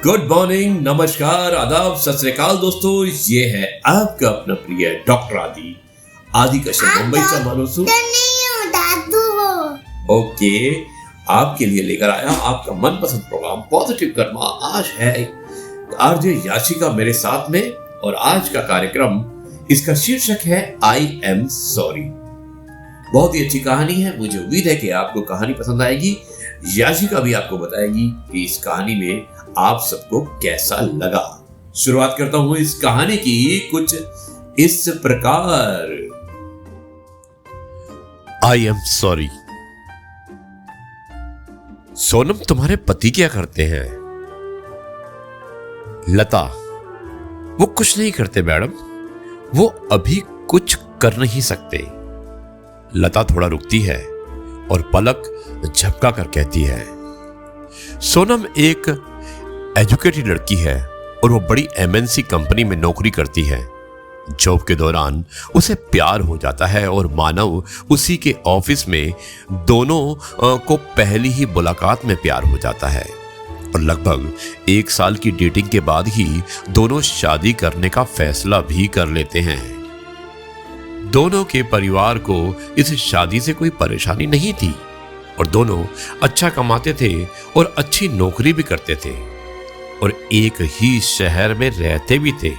Good morning, नमस्कार, आदाब, सत श्री अकाल दोस्तों। ये है आपका अपना प्रिय डॉक्टर आदि कश्यप मुंबई से मानोसू। ओके, आपके लिए लेकर आया आपका मनपसंद प्रोग्राम पॉजिटिव कर्मा। आज है आरजे याशिका मेरे साथ में और आज का कार्यक्रम, इसका शीर्षक है आई एम सॉरी। बहुत ही अच्छी कहानी है, मुझे उम्मीद है कि आपको कहानी पसंद आएगी। याशिका भी आपको बताएगी कि इस कहानी में आप सबको कैसा लगा। शुरुआत करता हूं इस कहानी की कुछ इस प्रकार। I am sorry. सोनम, तुम्हारे पति क्या करते हैं? लता, वो कुछ नहीं करते मैडम, वो अभी कुछ कर नहीं सकते। लता थोड़ा रुकती है और पलक झपका कर कहती है, सोनम एक एजुकेटेड लड़की है और वो बड़ी एमएनसी कंपनी में नौकरी करती है। जॉब के दौरान उसे प्यार हो जाता है और मानव उसी के ऑफिस में दोनों को पहली ही मुलाकात में प्यार हो जाता है और लगभग 1 साल की डेटिंग के बाद ही दोनों शादी करने का फैसला भी कर लेते हैं। दोनों के परिवार को इस शादी से कोई परेशानी नहीं थी और दोनों अच्छा कमाते थे और अच्छी नौकरी भी करते थे और एक ही शहर में रहते भी थे।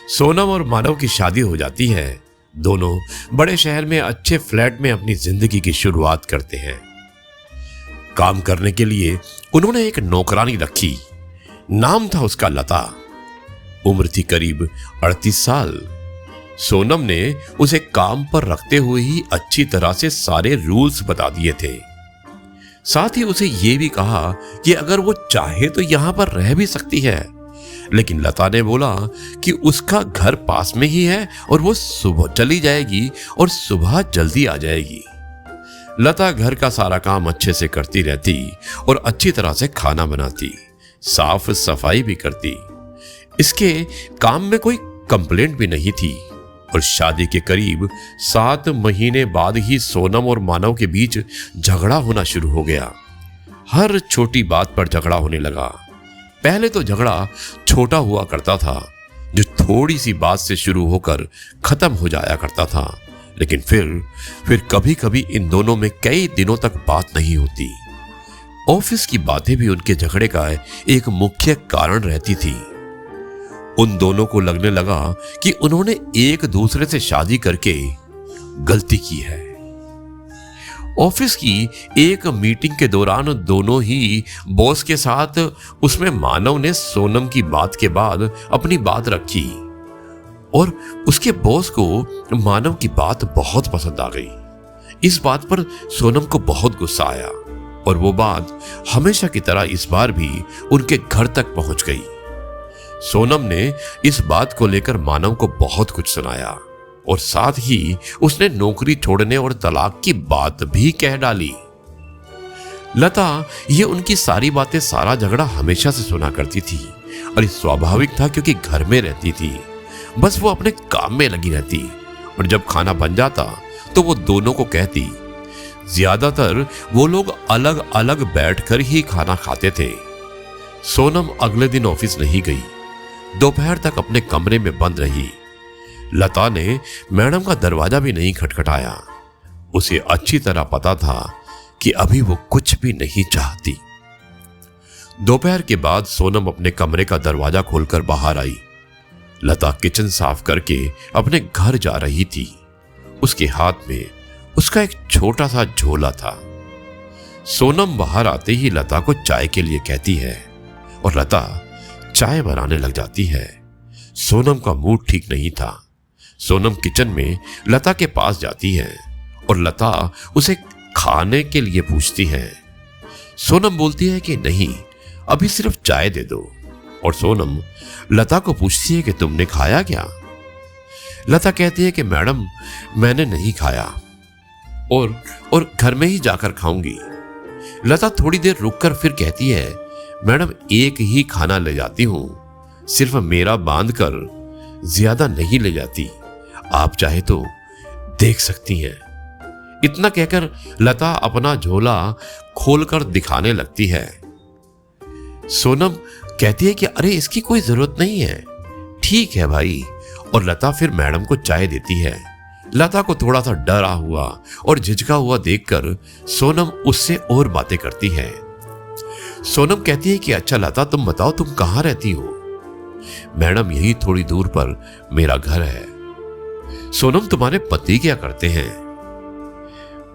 सोनम और मानव की शादी हो जाती है। दोनों बड़े शहर में अच्छे फ्लैट में अपनी जिंदगी की शुरुआत करते हैं। काम करने के लिए उन्होंने एक नौकरानी रखी। नाम था उसका लता। उम्र थी करीब 38 साल। सोनम ने उसे काम पर रखते हुए ही अच्छी तरह से सारे रूल्स बता दिए थे। साथ ही उसे यह भी कहा कि अगर वो चाहे तो यहां पर रह भी सकती है, लेकिन लता ने बोला कि उसका घर पास में ही है और वो सुबह चली जाएगी और सुबह जल्दी आ जाएगी। लता घर का सारा काम अच्छे से करती रहती और अच्छी तरह से खाना बनाती, साफ सफाई भी करती। इसके काम में कोई कंप्लेंट भी नहीं थी और शादी के करीब 7 महीने बाद ही सोनम और मानव के बीच झगड़ा होना शुरू हो गया। हर छोटी बात पर झगड़ा होने लगा। पहले तो झगड़ा छोटा हुआ करता था, जो थोड़ी सी बात से शुरू होकर खत्म हो जाया करता था, लेकिन फिर कभी कभी इन दोनों में कई दिनों तक बात नहीं होती। ऑफिस की बातें भी उनके झगड़े का एक मुख्य कारण रहती थी। उन दोनों को लगने लगा कि उन्होंने एक दूसरे से शादी करके गलती की है। ऑफिस की एक मीटिंग के दौरान दोनों ही बॉस के साथ, उसमें मानव ने सोनम की बात के बाद अपनी बात रखी और उसके बॉस को मानव की बात बहुत पसंद आ गई। इस बात पर सोनम को बहुत गुस्सा आया और वो बात हमेशा की तरह इस बार भी उनके घर तक पहुंच गई। सोनम ने इस बात को लेकर मानव को बहुत कुछ सुनाया और साथ ही उसने नौकरी छोड़ने और तलाक की बात भी कह डाली। लता ये उनकी सारी बातें, सारा झगड़ा हमेशा से सुना करती थी और ये स्वाभाविक था क्योंकि घर में रहती थी। बस वो अपने काम में लगी रहती और जब खाना बन जाता तो वो दोनों को कहती। ज्यादातर वो लोग अलग अलग बैठकर ही खाना खाते थे। सोनम अगले दिन ऑफिस नहीं गई, दोपहर तक अपने कमरे में बंद रही। लता ने मैडम का दरवाजा भी नहीं खटखटाया। उसे अच्छी तरह पता था कि अभी वो कुछ भी नहीं चाहती। दोपहर के बाद सोनम अपने कमरे का दरवाजा खोलकर बाहर आई। लता किचन साफ करके अपने घर जा रही थी। उसके हाथ में उसका एक छोटा सा झोला था। सोनम बाहर आते ही लता को चाय के लिए कहती है और लता चाय बनाने लग जाती है। सोनम का मूड ठीक नहीं था। सोनम किचन में लता के पास जाती है और लता उसे खाने के लिए पूछती है। सोनम बोलती है कि नहीं, अभी सिर्फ चाय दे दो और सोनम लता को पूछती है कि तुमने खाया क्या? लता कहती है कि मैडम, मैंने नहीं खाया और घर में ही जाकर खाऊंगी। लता थोड़ी देर रुककर फिर कहती है, मैडम एक ही खाना ले जाती हूं, सिर्फ मेरा बांध कर, ज्यादा नहीं ले जाती, आप चाहे तो देख सकती हैं। इतना कहकर लता अपना झोला खोलकर दिखाने लगती है। सोनम कहती है कि अरे इसकी कोई जरूरत नहीं है, ठीक है भाई। और लता फिर मैडम को चाय देती है। लता को थोड़ा सा डरा हुआ और झिझका हुआ देखकर सोनम उससे और बातें करती है। सोनम कहती है कि अच्छा लता, तुम बताओ तुम कहाँ रहती हो? मैडम, यही थोड़ी दूर पर मेरा घर है। सोनम, तुम्हारे पति क्या करते हैं?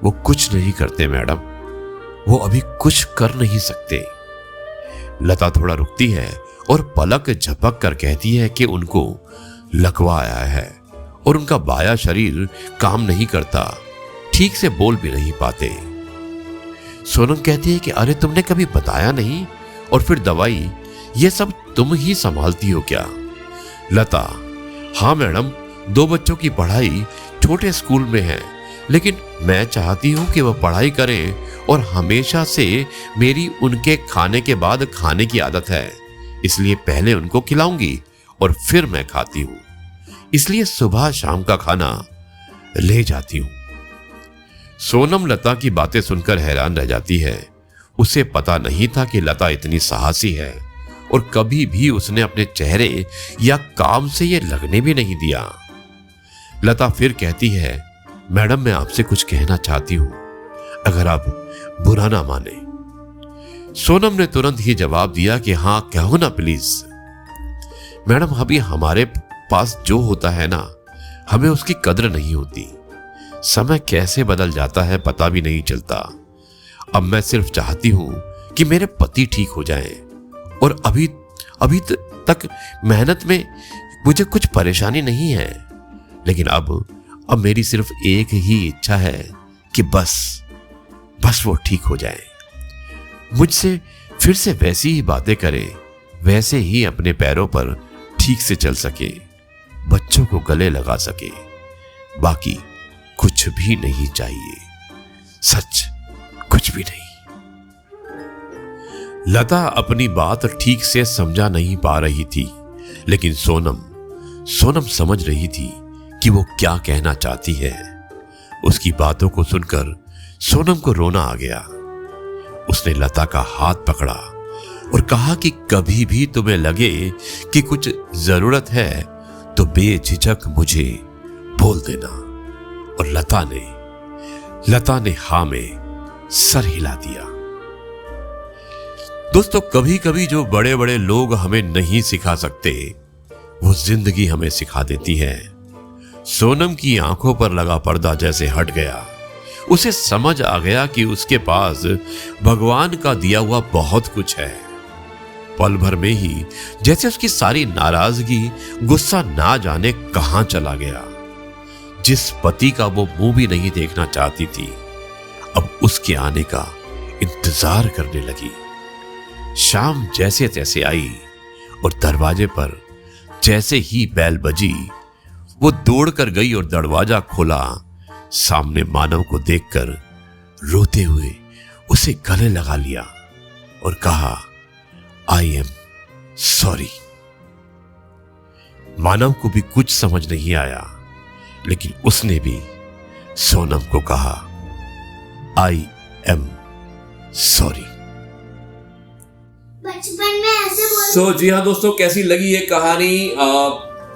वो कुछ नहीं करते मैडम, वो अभी कुछ कर नहीं सकते। लता थोड़ा रुकती है और पलक झपक कर कहती है कि उनको लकवा आया है और उनका बायां शरीर काम नहीं करता, ठीक से बोल भी नहीं पाते। सोनम कहती है कि अरे तुमने कभी बताया नहीं, और फिर दवाई ये सब तुम ही संभालती हो क्या? लता, हाँ मैडम, 2 बच्चों की पढ़ाई छोटे स्कूल में है, लेकिन मैं चाहती हूं कि वह पढ़ाई करें और हमेशा से मेरी उनके खाने के बाद खाने की आदत है, इसलिए पहले उनको खिलाऊंगी और फिर मैं खाती हूं, इसलिए सुबह शाम का खाना ले जाती हूं। सोनम लता की बातें सुनकर हैरान रह जाती है। उसे पता नहीं था कि लता इतनी साहसी है और कभी भी उसने अपने चेहरे या काम से यह लगने भी नहीं दिया। लता फिर कहती है, मैडम मैं आपसे कुछ कहना चाहती हूं, अगर आप बुरा ना माने। सोनम ने तुरंत ही जवाब दिया कि हाँ कहो ना प्लीज। मैडम, अभी हमारे पास जो होता है ना, हमें उसकी कद्र नहीं होती। समय कैसे बदल जाता है पता भी नहीं चलता। अब मैं सिर्फ चाहती हूं कि मेरे पति ठीक हो जाएं, और अभी तक मेहनत में मुझे कुछ परेशानी नहीं है, लेकिन अब मेरी सिर्फ एक ही इच्छा है कि बस वो ठीक हो जाए, मुझसे फिर से वैसी ही बातें करे, वैसे ही अपने पैरों पर ठीक से चल सके, बच्चों को गले लगा सके, बाकी कुछ भी नहीं चाहिए, सच कुछ भी नहीं। लता अपनी बात ठीक से समझा नहीं पा रही थी, लेकिन सोनम समझ रही थी कि वो क्या कहना चाहती है। उसकी बातों को सुनकर सोनम को रोना आ गया। उसने लता का हाथ पकड़ा और कहा कि कभी भी तुम्हें लगे कि कुछ जरूरत है तो बेझिझक मुझे बोल देना। और लता ने हाँ में सर हिला दिया। दोस्तों, कभी कभी जो बड़े बड़े लोग हमें नहीं सिखा सकते, वो जिंदगी हमें सिखा देती है। सोनम की आंखों पर लगा पर्दा जैसे हट गया। उसे समझ आ गया कि उसके पास भगवान का दिया हुआ बहुत कुछ है। पल भर में ही जैसे उसकी सारी नाराजगी, गुस्सा ना जाने कहां चला गया। जिस पति का वो मुंह भी नहीं देखना चाहती थी, अब उसके आने का इंतजार करने लगी। शाम जैसे तैसे आई और दरवाजे पर जैसे ही बेल बजी, वो दौड़कर गई और दरवाजा खोला। सामने मानव को देखकर रोते हुए उसे गले लगा लिया और कहा, आई एम सॉरी। मानव को भी कुछ समझ नहीं आया, लेकिन उसने भी सोनम को कहा, आई एम सॉरी। बचपन में ऐसे जी हाँ दोस्तों, कैसी लगी ये कहानी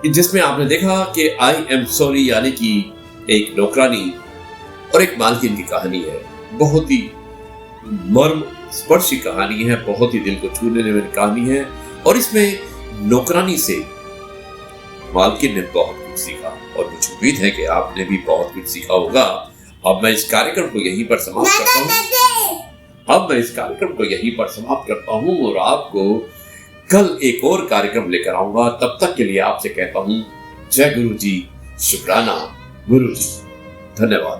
जिसमें आपने देखा कि आई एम सॉरी यानी कि एक नौकरानी और एक मालकिन की कहानी है। बहुत ही मर्म स्पर्शी कहानी है, बहुत ही दिल को छूने वाली कहानी है, और इसमें नौकरानी से मालकिन ने बहुत कुछ सीखा और मुझे उम्मीद है कि आपने भी बहुत कुछ सीखा होगा। अब मैं इस कार्यक्रम को यहीं पर समाप्त करता हूँ और आपको कल एक और कार्यक्रम लेकर आऊंगा। तब तक के लिए आपसे कहता हूँ जय गुरु जी, शुक्राना गुरु जी, धन्यवाद।